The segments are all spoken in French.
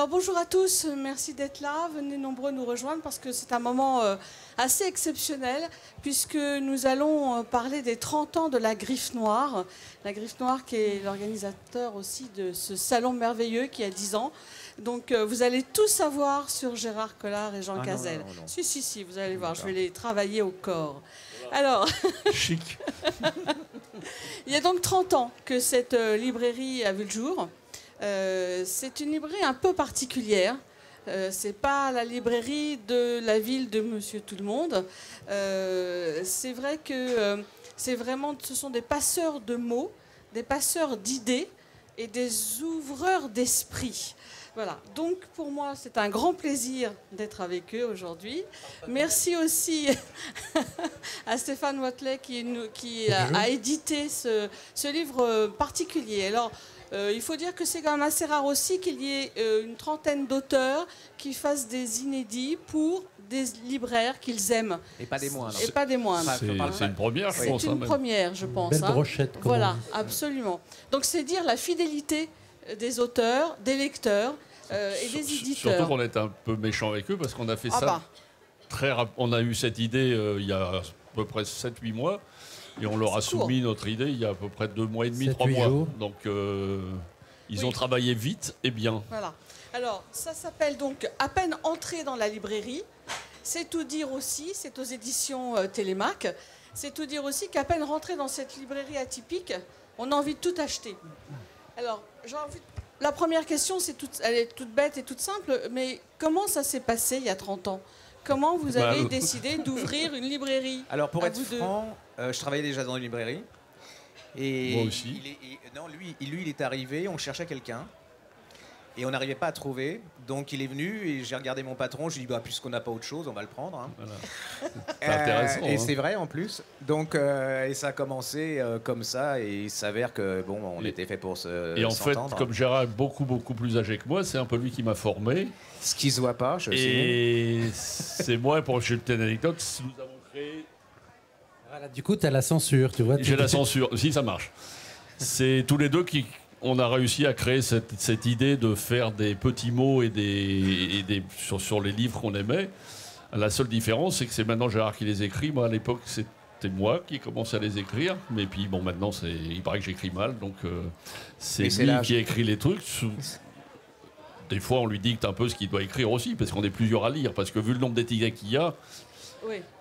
Alors bonjour à tous, merci d'être là, venez nombreux nous rejoindre parce que c'est un moment assez exceptionnel puisque nous allons parler des 30 ans de la Griffe Noire. La Griffe Noire qui est l'organisateur aussi de ce salon merveilleux qui a 10 ans. Donc vous allez tout savoir sur Gérard Collard et Jean Cazel. Non. Si, vous allez voir, je vais les travailler au corps. Alors, chic. Il y a donc 30 ans que cette librairie a vu le jour. C'est une librairie un peu particulière. C'est pas la librairie de la ville de Monsieur Tout-le-Monde. C'est vrai que ce sont des passeurs de mots, des passeurs d'idées et des ouvreurs d'esprit. Voilà. Donc pour moi, c'est un grand plaisir d'être avec eux aujourd'hui. Merci aussi à Stéphane Watley qui a édité ce livre particulier. Alors, il faut dire que c'est quand même assez rare aussi qu'il y ait une trentaine d'auteurs qui fassent des inédits pour des libraires qu'ils aiment. Et pas des moindres. Et pas des moindres. C'est une première, je pense. C'est une première, je pense. Belle brochette. Voilà, absolument. Donc c'est dire la fidélité des auteurs, des lecteurs et des éditeurs. Surtout qu'on est un peu méchant avec eux parce qu'on a fait très rapidement. On a eu cette idée il y a à peu près 7-8 mois. Et on leur a soumis notre idée il y a à peu près 2 mois et demi, 3 mois. Jours. Donc ils ont travaillé vite et bien. Voilà. Alors ça s'appelle donc À peine entré dans la librairie. C'est tout dire aussi, c'est aux éditions Télémac. C'est tout dire aussi qu'à peine rentré dans cette librairie atypique, on a envie de tout acheter. Alors la première question, elle est toute bête et toute simple, mais comment ça s'est passé il y a 30 ans ? Comment vous avez décidé d'ouvrir une librairie ? Alors pour être franc, je travaillais déjà dans une librairie. Et moi aussi. Lui, il est arrivé, on cherchait quelqu'un. Et on n'arrivait pas à trouver. Donc il est venu et j'ai regardé mon patron. Je lui ai dit, puisqu'on n'a pas autre chose, on va le prendre. Hein. Voilà. C'est intéressant. Et c'est vrai en plus. Donc, et ça a commencé comme ça. Et il s'avère que on était fait pour se Et en fait, s'entendre. comme Gérard est beaucoup plus âgé que moi, c'est un peu lui qui m'a formé. Ce qui se voit pas, je sais. Et c'est moi, pour ajouter une anecdote, nous avons créé... Voilà, du coup, tu as la censure, tu vois. J'ai la censure, si ça marche. C'est tous les deux on a réussi à créer cette idée de faire des petits mots sur les livres qu'on aimait. La seule différence, c'est que c'est maintenant Gérard qui les écrit. Moi, à l'époque, c'était moi qui commençais à les écrire. Mais puis, maintenant, il paraît que j'écris mal. Donc, c'est lui qui écrit les trucs. Des fois, on lui dicte un peu ce qu'il doit écrire aussi, parce qu'on est plusieurs à lire. Parce que vu le nombre d'étiquettes qu'il y a,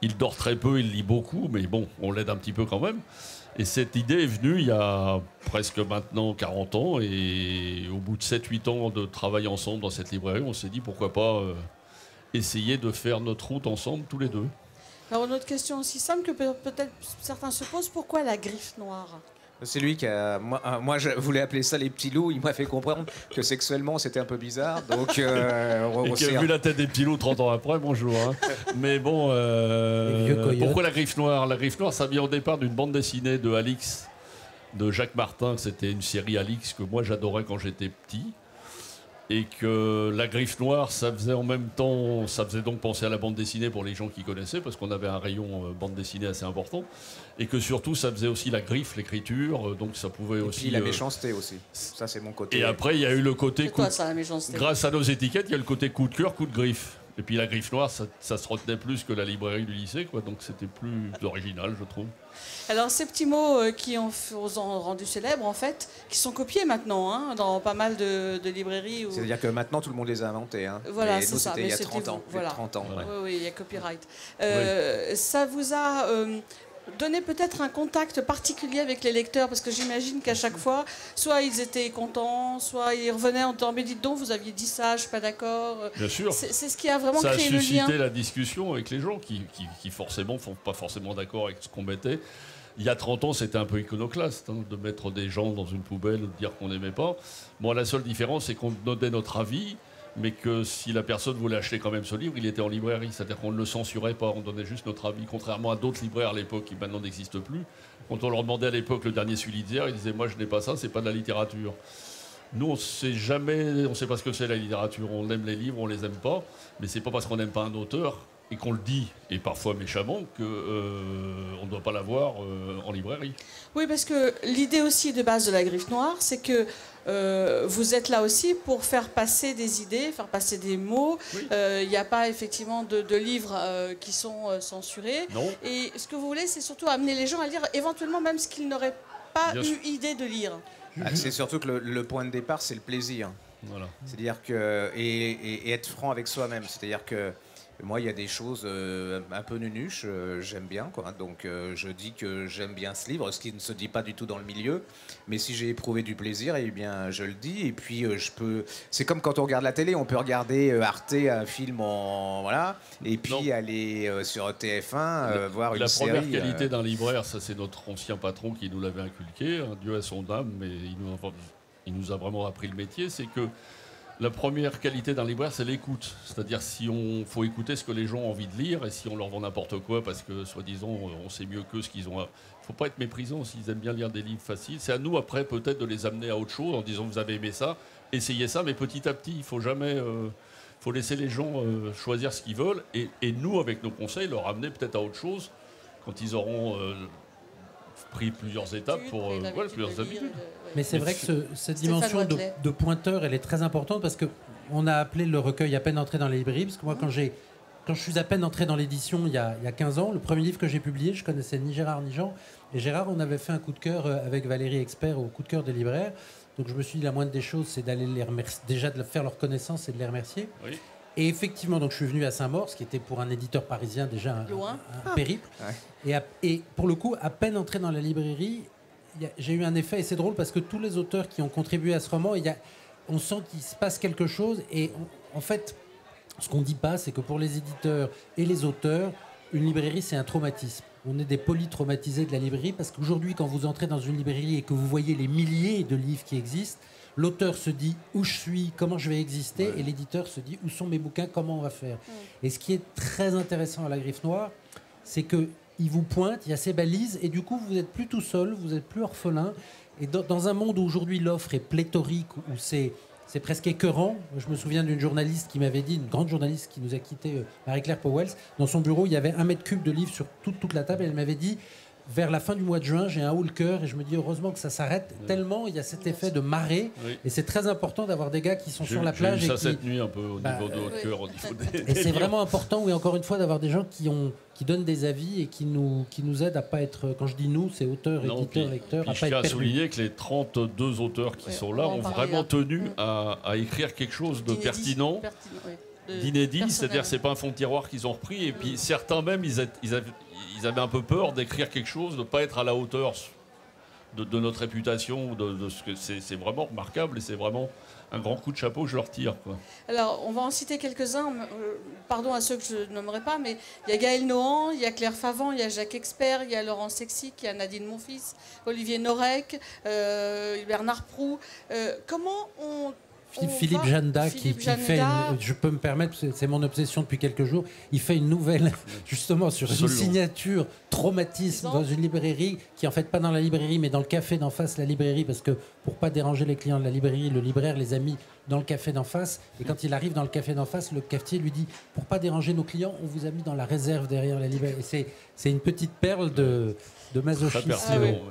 il dort très peu, il lit beaucoup. Mais bon, on l'aide un petit peu quand même. Et cette idée est venue il y a presque maintenant 40 ans. Et au bout de 7-8 ans de travail ensemble dans cette librairie, on s'est dit pourquoi pas essayer de faire notre route ensemble tous les deux. Alors une autre question aussi simple que peut-être certains se posent, pourquoi la Griffe Noire ? C'est lui qui a... Moi, je voulais appeler ça les petits loups. Il m'a fait comprendre que sexuellement, c'était un peu bizarre. Donc, et qui a vu la tête des petits loups 30 ans après, bonjour. Hein. Mais bon, pourquoi la Griffe Noire ? La Griffe Noire, ça vient au départ d'une bande dessinée de Alix, de Jacques Martin. C'était une série Alix que moi, j'adorais quand j'étais petit. Et que la Griffe Noire, ça faisait en même temps, ça faisait donc penser à la bande dessinée pour les gens qui connaissaient, parce qu'on avait un rayon bande dessinée assez important, et que surtout ça faisait aussi la griffe, l'écriture, donc ça pouvait aussi... Et puis la méchanceté aussi, ça c'est mon côté. Et après il y a eu le côté... C'est quoi ça, la méchanceté ? Grâce à nos étiquettes, il y a le côté coup de cœur, coup de griffe. Et puis la Griffe Noire, ça se retenait plus que la librairie du lycée, quoi, donc c'était plus original, je trouve. Alors ces petits mots qui ont rendu célèbres, en fait, qui sont copiés maintenant dans pas mal de librairies. C'est-à-dire que maintenant tout le monde les a inventés. Hein. Voilà, c'est ça. Mais il y a 30 ans. Voilà. 30 ans. Ouais. Oui, il y a copyright. Ça vous a donné peut-être un contact particulier avec les lecteurs, parce que j'imagine qu'à chaque fois, soit ils étaient contents, soit ils revenaient en disant « Mais dites donc, vous aviez dit ça, je suis pas d'accord ». Bien sûr. C'est ce qui a vraiment créé le lien. Ça a suscité la discussion avec les gens qui forcément sont pas forcément d'accord avec ce qu'on mettait. Il y a 30 ans, c'était un peu iconoclaste de mettre des gens dans une poubelle ou de dire qu'on n'aimait pas. Moi, la seule différence, c'est qu'on donnait notre avis, mais que si la personne voulait acheter quand même ce livre, il était en librairie. C'est-à-dire qu'on ne le censurait pas, on donnait juste notre avis, contrairement à d'autres libraires à l'époque qui maintenant n'existent plus. Quand on leur demandait à l'époque le dernier Sulitzer, ils disaient « Moi, je n'ai pas ça, c'est pas de la littérature ». Nous, on ne sait pas ce que c'est la littérature. On aime les livres, on les aime pas, mais c'est pas parce qu'on n'aime pas un auteur et qu'on le dit, et parfois méchamment, qu'on ne doit pas l'avoir en librairie. Oui, parce que l'idée aussi de base de la Griffe Noire, c'est que vous êtes là aussi pour faire passer des idées, faire passer des mots. Il n'y a pas effectivement de livres qui sont censurés. Non. Et ce que vous voulez, c'est surtout amener les gens à lire éventuellement même ce qu'ils n'auraient pas eu idée de lire. C'est surtout que le point de départ, c'est le plaisir. Voilà. C'est-à-dire que et être franc avec soi-même. C'est-à-dire que moi, il y a des choses un peu nunuches, j'aime bien, quoi. Donc, je dis que j'aime bien ce livre, ce qui ne se dit pas du tout dans le milieu. Mais si j'ai éprouvé du plaisir, eh bien, je le dis. Et puis, je peux. C'est comme quand on regarde la télé, on peut regarder Arte, un film en voilà, et puis aller sur TF1 voir une série. La première qualité d'un libraire, ça, c'est notre ancien patron qui nous l'avait inculqué. Hein, Dieu à son âme, mais il nous a vraiment appris le métier. C'est que la première qualité d'un libraire, c'est l'écoute. C'est-à-dire faut écouter ce que les gens ont envie de lire, et si on leur vend n'importe quoi parce que, soi-disant, on sait mieux qu'eux ce qu'ils ont. Il ne faut pas être méprisant s'ils aiment bien lire des livres faciles. C'est à nous, après, peut-être de les amener à autre chose en disant, vous avez aimé ça, essayez ça, mais petit à petit. Il ne faut jamais... faut laisser les gens choisir ce qu'ils veulent, et nous, avec nos conseils, leur amener peut-être à autre chose quand ils auront... pris plusieurs étapes pour plusieurs habitudes. Mais c'est vrai que cette dimension de pointeur, elle est très importante parce qu'on a appelé le recueil À peine entré dans les librairies. Parce que moi, quand je suis à peine entré dans l'édition il y a 15 ans, le premier livre que j'ai publié, je connaissais ni Gérard ni Jean. Et Gérard, on avait fait un coup de cœur avec Valérie Expert au coup de cœur des libraires. Donc je me suis dit, la moindre des choses, c'est d'aller les remercier, déjà de faire leur connaissance et de les remercier. Oui. Et effectivement, donc je suis venu à Saint-Maur, ce qui était pour un éditeur parisien déjà un périple. Ouais. Et pour le coup, à peine entré dans la librairie, j'ai eu un effet, et c'est drôle parce que tous les auteurs qui ont contribué à ce roman, on sent qu'il se passe quelque chose. Et en fait, ce qu'on ne dit pas, c'est que pour les éditeurs et les auteurs, une librairie, c'est un traumatisme. On est des polytraumatisés de la librairie parce qu'aujourd'hui, quand vous entrez dans une librairie et que vous voyez les milliers de livres qui existent, l'auteur se dit où je suis, comment je vais exister, et l'éditeur se dit où sont mes bouquins, comment on va faire. Et ce qui est très intéressant à la Griffe Noire, c'est qu'il vous pointe, il y a ces balises, et du coup vous n'êtes plus tout seul, vous n'êtes plus orphelin. Et dans un monde où aujourd'hui l'offre est pléthorique, où c'est presque écœurant. Je me souviens d'une journaliste qui m'avait dit, une grande journaliste qui nous a quitté, Marie-Claire Powells, dans son bureau il y avait 1 mètre cube de livres sur toute la table, et elle m'avait dit, vers la fin du mois de juin, j'ai un haut le cœur et je me dis heureusement que ça s'arrête tellement il y a cet effet de marée et c'est très important d'avoir des gars qui sont sur la plage. J'ai vu ça cette nuit un peu au niveau de haut de cœur. Et c'est vraiment important, oui, encore une fois, d'avoir des gens qui donnent des avis et qui nous aident à pas être, quand je dis nous, c'est auteurs, éditeurs, lecteurs, à pas être perdus. Je tiens à souligner que les 32 auteurs qui sont là ont vraiment tenu à écrire quelque chose de pertinent. D'inédit, c'est-à-dire c'est pas un fond de tiroir qu'ils ont repris, et puis certains même ils avaient un peu peur d'écrire quelque chose, de ne pas être à la hauteur de notre réputation, de ce que c'est vraiment remarquable, et c'est vraiment un grand coup de chapeau que je leur tire, quoi. Alors on va en citer quelques-uns, pardon à ceux que je nommerai pas, mais il y a Gaël Nohan, il y a Claire Favant, il y a Jacques Expert, il y a Laurent Sexic, il y a Nadine Monfils, Olivier Norek, Bernard Proulx. Comment on... Philippe Janda qui fait je peux me permettre, c'est mon obsession depuis quelques jours, il fait une nouvelle justement sur une signature traumatisme dans une librairie qui en fait pas dans la librairie mais dans le café d'en face la librairie, parce que pour pas déranger les clients de la librairie, le libraire les a mis dans le café d'en face, et quand il arrive dans le café d'en face, le cafetier lui dit pour pas déranger nos clients, on vous a mis dans la réserve derrière la librairie. Et c'est une petite perle de masochisme.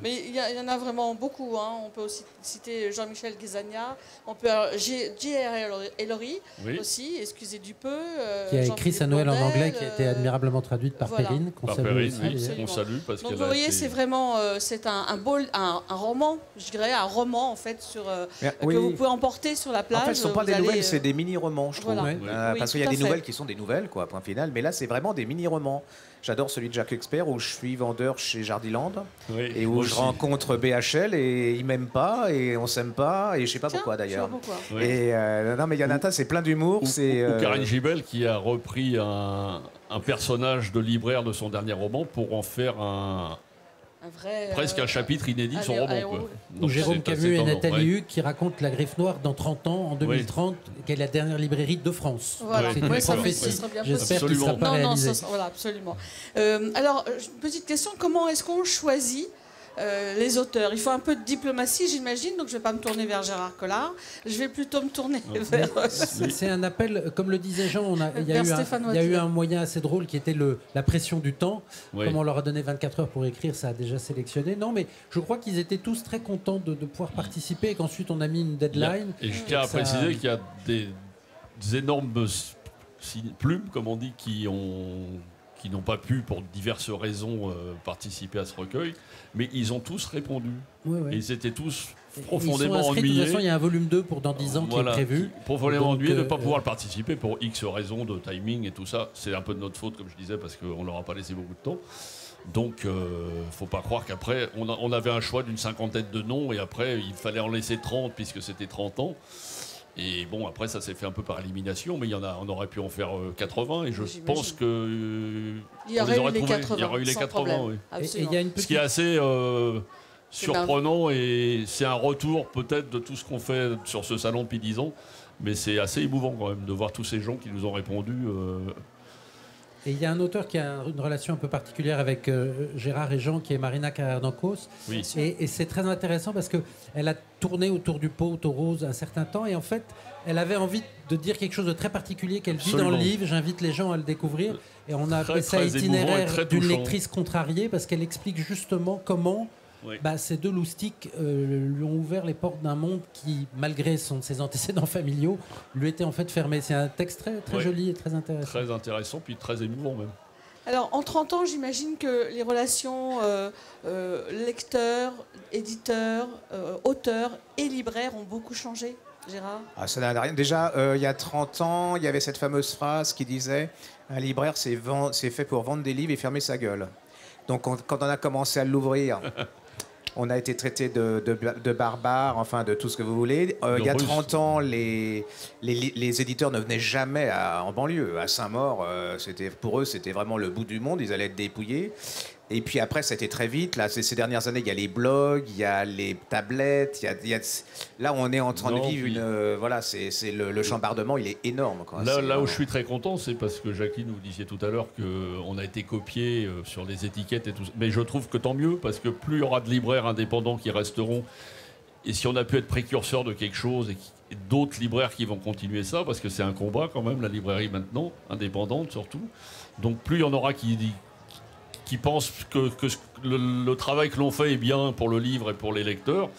Mais il y en a vraiment beaucoup, hein. On peut aussi citer Jean-Michel Guézagna, on peut J.R. Ellory aussi, excusez du peu. Qui a écrit sa Noël en anglais, qui a été admirablement traduite par Perrine, qu'on salue aussi. On salue parce donc vous voyez, c'est vraiment c'est un roman, je dirais un roman en fait que vous pouvez emporter sur la plage. En fait, ce ne sont pas des nouvelles, c'est des mini-romans, je trouve. Parce qu'il y a des nouvelles qui sont des nouvelles, quoi, point final. Mais là, c'est vraiment des mini-romans. J'adore celui de Jacques Expert où je suis vendeur chez Jardiland et où je rencontre BHL et ils m'aiment pas et on s'aime pas et je sais pas pourquoi d'ailleurs. Et non mais il y en a un tas, c'est plein d'humour. Ou Karine Gibel qui a repris un personnage de libraire de son dernier roman pour en faire presque un chapitre inédit de son roman. Ou Jérôme Camus et Nathalie Hugues qui racontent La Griffe Noire dans 30 ans, en 2030, qui est la dernière librairie de France. Voilà. C'est une prophétie, j'espère qu'il ne sera pas réalisé. Voilà, absolument. Alors, petite question, comment est-ce qu'on choisit les auteurs. Il faut un peu de diplomatie, j'imagine, donc je ne vais pas me tourner vers Gérard Collard, je vais plutôt me tourner vers... C'est un appel, comme le disait Jean, il y a eu un moyen assez drôle qui était la pression du temps. Oui. Comme on leur a donné 24 heures pour écrire, ça a déjà sélectionné. Non, mais je crois qu'ils étaient tous très contents de pouvoir participer et qu'ensuite on a mis une deadline. Et je tiens à préciser qu'il y a des énormes plumes, comme on dit, qui n'ont pas pu, pour diverses raisons, participer à ce recueil, mais ils ont tous répondu. Oui, oui. Et ils étaient tous Ils profondément sont inscrits, ennuyés. de toute façon, il y a un volume 2 pour dans 10 ans qui est prévu. Profondément ennuyés de ne pas pouvoir participer pour X raisons de timing et tout ça. C'est un peu de notre faute, comme je disais, parce qu'on ne leur a pas laissé beaucoup de temps. Donc, il ne faut pas croire qu'après, on avait un choix d'une 50aine de noms, et après, il fallait en laisser 30, puisque c'était 30 ans. Et bon, après, ça s'est fait un peu par élimination, mais on aurait pu en faire 80, et je pense que... il y aurait eu les 80, il y aurait eu les 80, oui. Et il y a une petite... Ce qui est assez surprenant, et c'est un retour peut-être de tout ce qu'on fait sur ce salon depuis 10 ans, mais c'est assez émouvant quand même de voir tous ces gens qui nous ont répondu. Et il y a un auteur qui a une relation un peu particulière avec Gérard et Jean, qui est Marina Carrère-Dancos. Oui. Et c'est très intéressant parce qu'elle a tourné autour du pot aux roses un certain temps. Et en fait, elle avait envie de dire quelque chose de très particulier qu'elle vit dans le livre. J'invite les gens à le découvrir. Et on a appelé ça itinéraire d'une lectrice contrariée parce qu'elle explique justement comment... Oui. Ces deux loustiques lui ont ouvert les portes d'un monde qui, malgré ses antécédents familiaux, lui était en fait fermé. C'est un texte très, très joli et très intéressant. Très intéressant, puis très émouvant même. Alors, en 30 ans, j'imagine que les relations lecteurs, éditeurs, auteurs et libraires ont beaucoup changé, Gérard. Ça n'a rien. Déjà, il y a 30 ans, il y avait cette fameuse phrase qui disait « Un libraire, c'est fait pour vendre des livres et fermer sa gueule ». Donc, quand on a commencé à l'ouvrir... On a été traité de barbares, enfin de tout ce que vous voulez. Il y a 30 ans, les éditeurs ne venaient jamais en banlieue. À Saint-Maur, pour eux, c'était vraiment le bout du monde. Ils allaient être dépouillés. Et puis après, c'était très vite. Là, ces dernières années, il y a les blogs, il y a les tablettes. Là, on est en train de vivre une... voilà, le chambardement, il est énorme. Quoi. Là où je suis très content, c'est parce que Jacqueline, vous disiez tout à l'heure qu'on a été copié sur les étiquettes et tout ça. Mais je trouve que tant mieux, parce que plus il y aura de libraires indépendants qui resteront, et si on a pu être précurseur de quelque chose, et d'autres libraires qui vont continuer ça, parce que c'est un combat quand même, la librairie maintenant, indépendante surtout. Donc plus il y en aura qui pensent que le travail que l'on fait est bien pour le livre et pour les lecteurs,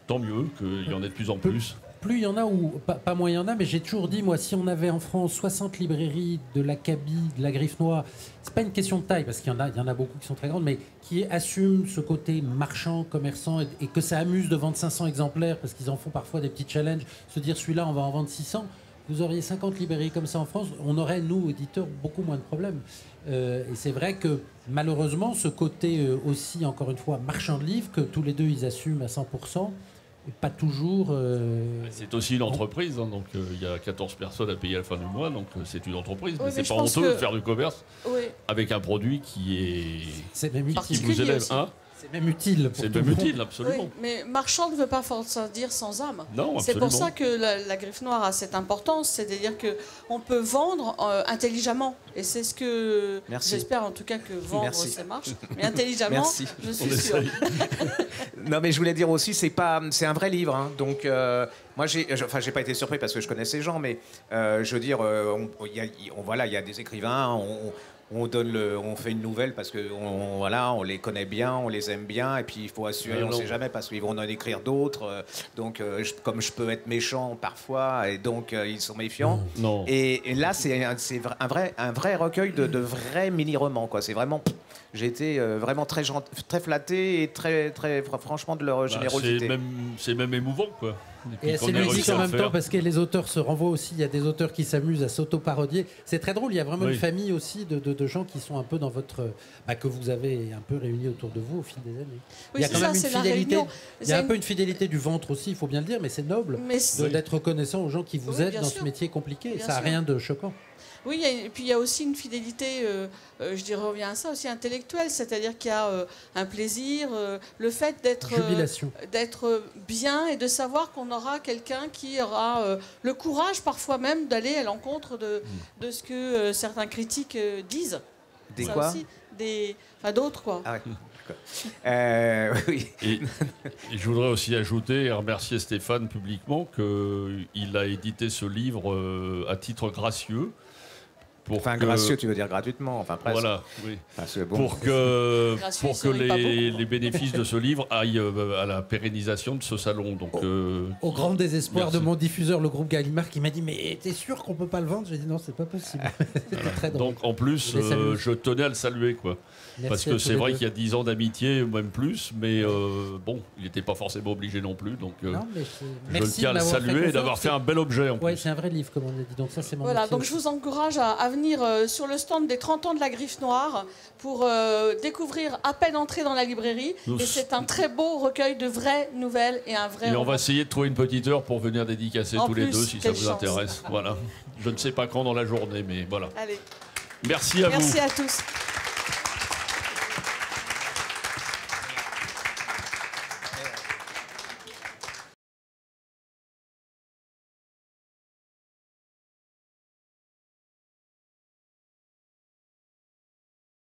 tant mieux qu'il y en ait de plus en plus. Plus il y en a, ou pas moins il y en a, mais j'ai toujours dit, moi, si on avait en France 60 librairies de l'Acabie, de la Griffe Noire, c'est pas une question de taille, parce qu'il y en a beaucoup qui sont très grandes, mais qui assument ce côté marchand, commerçant, et que ça amuse de vendre 500 exemplaires, parce qu'ils en font parfois des petits challenges, se dire celui-là, on va en vendre 600. Vous auriez 50 librairies comme ça en France, on aurait, nous, éditeurs, beaucoup moins de problèmes. Et c'est vrai que, malheureusement, ce côté aussi, encore une fois, marchand de livres, que tous les deux, ils assument à 100%, et pas toujours... C'est aussi une entreprise, hein, donc il y a 14 personnes à payer à la fin du mois, donc c'est une entreprise. Oui, mais c'est pas honteux de faire du commerce avec un produit qui est... C'est même qui vous élève. C'est même utile. C'est même utile, absolument. Oui, mais marchand ne veut pas forcément dire sans âme. Non, c'est pour ça que la Griffe Noire a cette importance, c'est-à-dire qu'on peut vendre intelligemment. Et c'est ce que j'espère en tout cas que vendre, ça marche. Mais intelligemment, je suis sûre. Non, mais je voulais dire aussi, c'est un vrai livre. Hein. Donc, moi, j'ai pas été surpris parce que je connais ces gens, mais je veux dire, il y a des écrivains. On fait une nouvelle parce que on les connaît bien, on les aime bien, et puis il faut assurer, on ne sait jamais parce qu'ils vont en écrire d'autres. Donc, comme je peux être méchant parfois, et donc ils sont méfiants. Non. Et là, c'est un vrai recueil de vrais mini-romans. C'est vraiment. J'ai été vraiment très flatté et très franchement de leur générosité. C'est même émouvant, quoi. Et c'est ludique en même temps parce que les auteurs se renvoient aussi. Il y a des auteurs qui s'amusent à s'auto-parodier. C'est très drôle. Il y a vraiment une famille aussi de gens qui sont un peu dans votre... que vous avez un peu réunis autour de vous au fil des années. Oui, il y a quand même une fidélité. Il y a un peu une fidélité du ventre aussi, il faut bien le dire, mais c'est noble d'être reconnaissant aux gens qui vous aident dans ce métier compliqué. Ça n'a rien de choquant. Oui, et puis il y a aussi une fidélité, je dirais, revient à ça aussi, intellectuelle, c'est-à-dire qu'il y a un plaisir, le fait d'être bien et de savoir qu'on aura quelqu'un qui aura le courage parfois même d'aller à l'encontre de ce que certains critiques disent. Des ça quoi aussi, d'autres, quoi. Ah ouais. Oui. Et je voudrais aussi ajouter et remercier Stéphane publiquement qu'il a édité ce livre à titre gracieux. Gracieux, tu veux dire gratuitement, enfin presque. Voilà, oui. Bon. Pour que les bénéfices de ce livre aillent à la pérennisation de ce salon. Donc, au grand désespoir merci. de mon diffuseur, le groupe Gallimard, qui m'a dit mais t'es sûr qu'on peut pas le vendre? J'ai dit non, c'est pas possible. C'était très drôle. Donc en plus, je tenais à le saluer, quoi. Parce que c'est vrai qu'il y a 10 ans d'amitié, même plus, mais bon, il n'était pas forcément obligé non plus. Donc non, mais je le tiens à le saluer et d'avoir fait un bel objet en plus. Oui, c'est un vrai livre, comme on a dit. Donc ça, c'est mon Voilà, donc je vous encourage à venir sur le stand des 30 ans de la Griffe Noire pour découvrir À peine entré dans la librairie. Et c'est un très beau recueil de vraies nouvelles et un vrai... Et on va essayer de trouver une petite heure pour venir dédicacer tous les deux, si ça vous intéresse. Voilà. Je ne sais pas quand dans la journée, mais voilà. Allez. Merci à vous. Merci à tous.